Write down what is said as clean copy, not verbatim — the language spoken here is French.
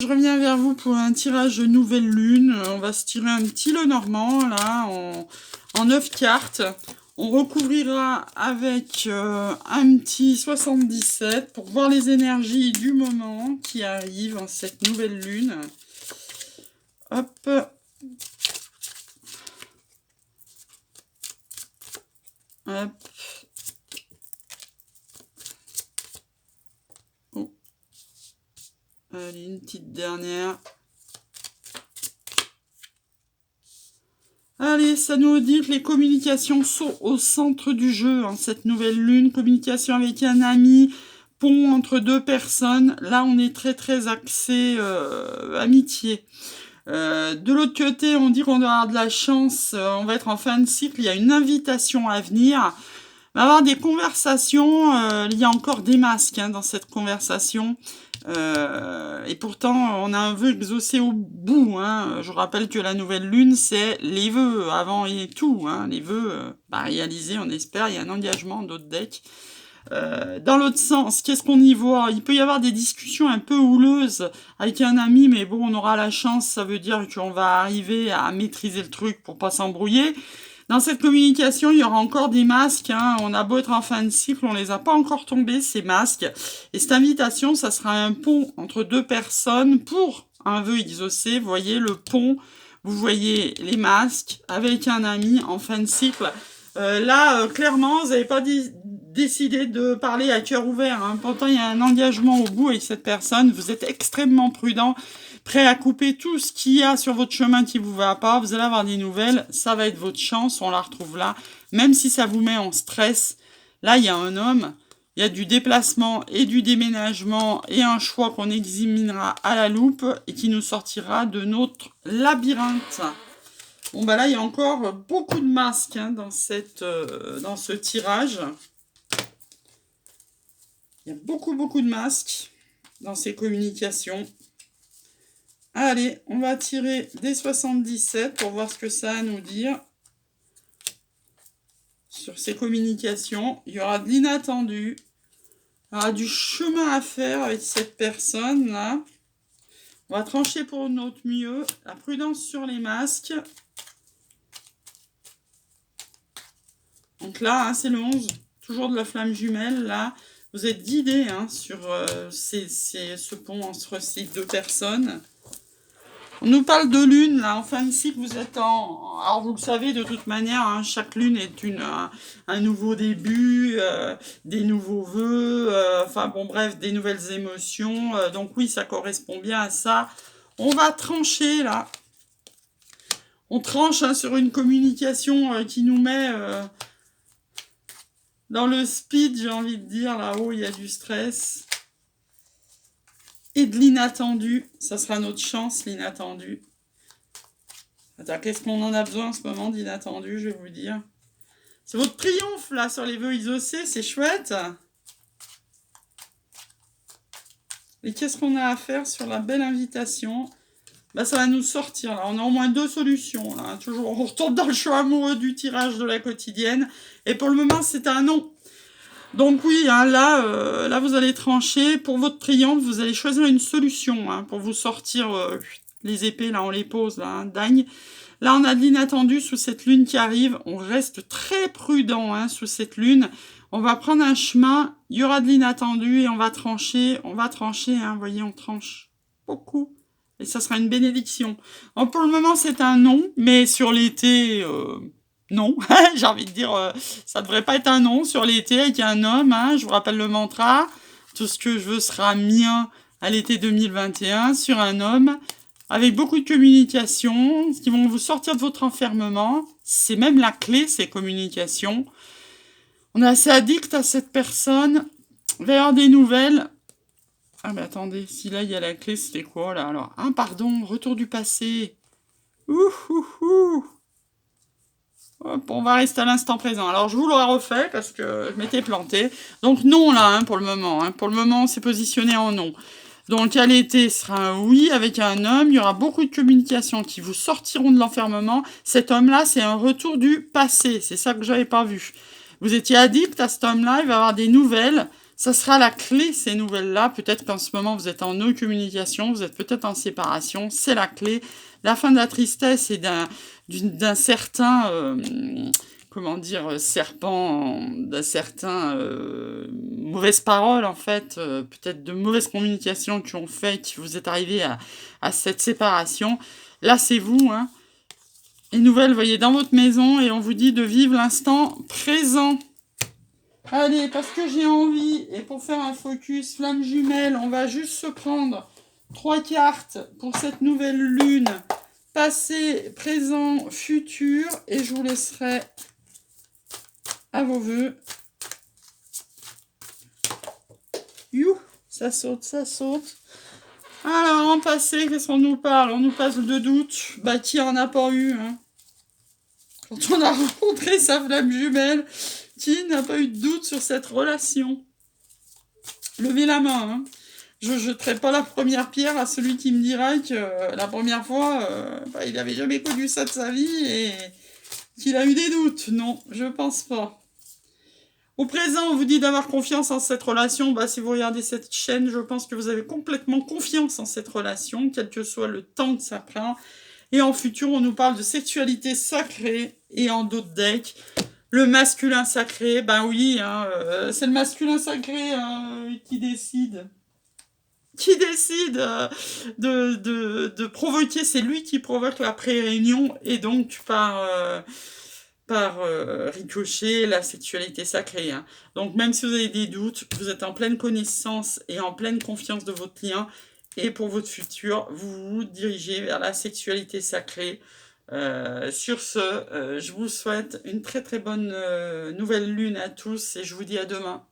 Je reviens vers vous pour un tirage de nouvelle lune. On va se tirer un petit Lenormand, là, en 9 cartes. On recouvrira avec un petit 77 pour voir les énergies du moment qui arrivent en cette nouvelle lune. Hop. Hop. Oh. Allez, une petite dernière. Allez, ça nous dit que les communications sont au centre du jeu, hein, cette nouvelle lune. Communication avec un ami, pont entre deux personnes. Là, on est très axé amitié. De l'autre côté, on dit qu'on doit avoir de la chance. On va être en fin de cycle. Il y a une invitation à venir. On va avoir des conversations. Il y a encore des masques dans cette conversation. Et pourtant, on a un vœu exaucé au bout. Je rappelle que la nouvelle lune, c'est les vœux avant et tout. Les vœux réalisés, on espère. Il y a un engagement d'autres decks. Dans l'autre sens, qu'est-ce qu'on y voit? Il peut y avoir des discussions un peu houleuses avec un ami, mais bon, on aura la chance. Ça veut dire qu'on va arriver à maîtriser le truc pour pas s'embrouiller. Dans cette communication, il y aura encore des masques. On a beau être en fin de cycle, on les a pas encore tombés, ces masques. Et cette invitation, ça sera un pont entre deux personnes pour un vœu exaucé. Vous voyez le pont, vous voyez les masques avec un ami en fin de cycle. Clairement, vous n'avez pas décidé de parler à cœur ouvert. Pourtant, il y a un engagement au bout avec cette personne. Vous êtes extrêmement prudent, prêt à couper tout ce qu'il y a sur votre chemin qui vous va pas. Vous allez avoir des nouvelles. Ça va être votre chance. On la retrouve là. Même si ça vous met en stress. Là, il y a un homme. Il y a du déplacement et du déménagement et un choix qu'on examinera à la loupe et qui nous sortira de notre labyrinthe. Bon, là, il y a encore beaucoup de masques dans ce tirage. Il y a beaucoup de masques dans ces communications. Allez, on va tirer des 77 pour voir ce que ça a à nous dire. Sur ces communications, il y aura de l'inattendu. Il y aura du chemin à faire avec cette personne-là. On va trancher pour notre mieux. La prudence sur les masques. Donc là, c'est le 11. Toujours de la flamme jumelle, là. Vous êtes guidés sur ce pont entre ces deux personnes. On nous parle de lune, là, en fin de cycle, vous êtes Alors, vous le savez, de toute manière, chaque lune est un nouveau début, des nouveaux vœux, des nouvelles émotions. Donc oui, ça correspond bien à ça. On va trancher, là. On tranche sur une communication qui nous met dans le speed, j'ai envie de dire. Là-haut, il y a du stress. Et de l'inattendu. Ça sera notre chance, l'inattendu. Attends, qu'est-ce qu'on en a besoin en ce moment d'inattendu, je vais vous dire. C'est votre triomphe, là, sur les vœux exaucés. C'est chouette. Et qu'est-ce qu'on a à faire sur la belle invitation? Ça va nous sortir, là. On a au moins deux solutions, là. Toujours, on retourne dans le choix amoureux du tirage de la quotidienne. Et pour le moment, c'est un non. Donc oui, là, vous allez trancher. Pour votre triomphe, vous allez choisir une solution pour vous sortir les épées. Là, on les pose, là, dagne. Là, on a de l'inattendu sous cette lune qui arrive. On reste très prudent sous cette lune. On va prendre un chemin. Il y aura de l'inattendu et on va trancher. On va trancher, vous voyez, on tranche beaucoup. Et ça sera une bénédiction. Alors, pour le moment, c'est un non. Mais sur l'été... non, j'ai envie de dire, ça devrait pas être un non sur l'été avec un homme, je vous rappelle le mantra, tout ce que je veux sera mien à l'été 2021 sur un homme, avec beaucoup de communications, qui vont vous sortir de votre enfermement, c'est même la clé, ces communications. On est assez addict à cette personne, il va y avoir des nouvelles. Ah mais attendez, si là il y a la clé, c'était quoi là alors? Pardon, retour du passé. Hop, on va rester à l'instant présent. Alors, je vous l'aurais refait parce que je m'étais planté. Donc, non, là, pour le moment. Pour le moment, c'est positionné en non. Donc, à l'été, ce sera un oui avec un homme. Il y aura beaucoup de communications qui vous sortiront de l'enfermement. Cet homme-là, c'est un retour du passé. C'est ça que j'avais pas vu. Vous étiez addict à cet homme-là. Il va avoir des nouvelles. Ça sera la clé, ces nouvelles-là. Peut-être qu'en ce moment, vous êtes en non-communication, vous êtes peut-être en séparation. C'est la clé. La fin de la tristesse et d'un certain, comment dire, serpent, d'un certain mauvaise parole, en fait. Peut-être de mauvaises communications qui ont fait, qui vous est arrivé à cette séparation. Là, c'est vous, hein. Les nouvelles, voyez, dans votre maison et on vous dit de vivre l'instant présent. Allez, parce que j'ai envie, et pour faire un focus flamme jumelle, on va juste se prendre 3 cartes pour cette nouvelle lune. Passé, présent, futur, et je vous laisserai à vos voeux. You, ça saute, ça saute. Alors, en passé, qu'est-ce qu'on nous parle? On nous parle de doute. Bah, qui en a pas eu, hein? Quand on a rencontré sa flamme jumelle, qui n'a pas eu de doute sur cette relation? Levez la main, hein. Je ne jetterai pas la première pierre à celui qui me dira que la première fois, il n'avait jamais connu ça de sa vie et qu'il a eu des doutes. Non, je pense pas. Au présent, on vous dit d'avoir confiance en cette relation. Bah, si vous regardez cette chaîne, je pense que vous avez complètement confiance en cette relation, quel que soit le temps que ça prend. Et en futur, on nous parle de sexualité sacrée. Et en d'autres decks, le masculin sacré. Ben oui, hein, c'est le masculin sacré qui décide. Qui décide de provoquer, c'est lui qui provoque la pré-réunion et donc par ricochet la sexualité sacrée. Hein. Donc même si vous avez des doutes, vous êtes en pleine connaissance et en pleine confiance de votre lien et pour votre futur, vous vous dirigez vers la sexualité sacrée. Sur ce, je vous souhaite une très très bonne nouvelle lune à tous et je vous dis à demain.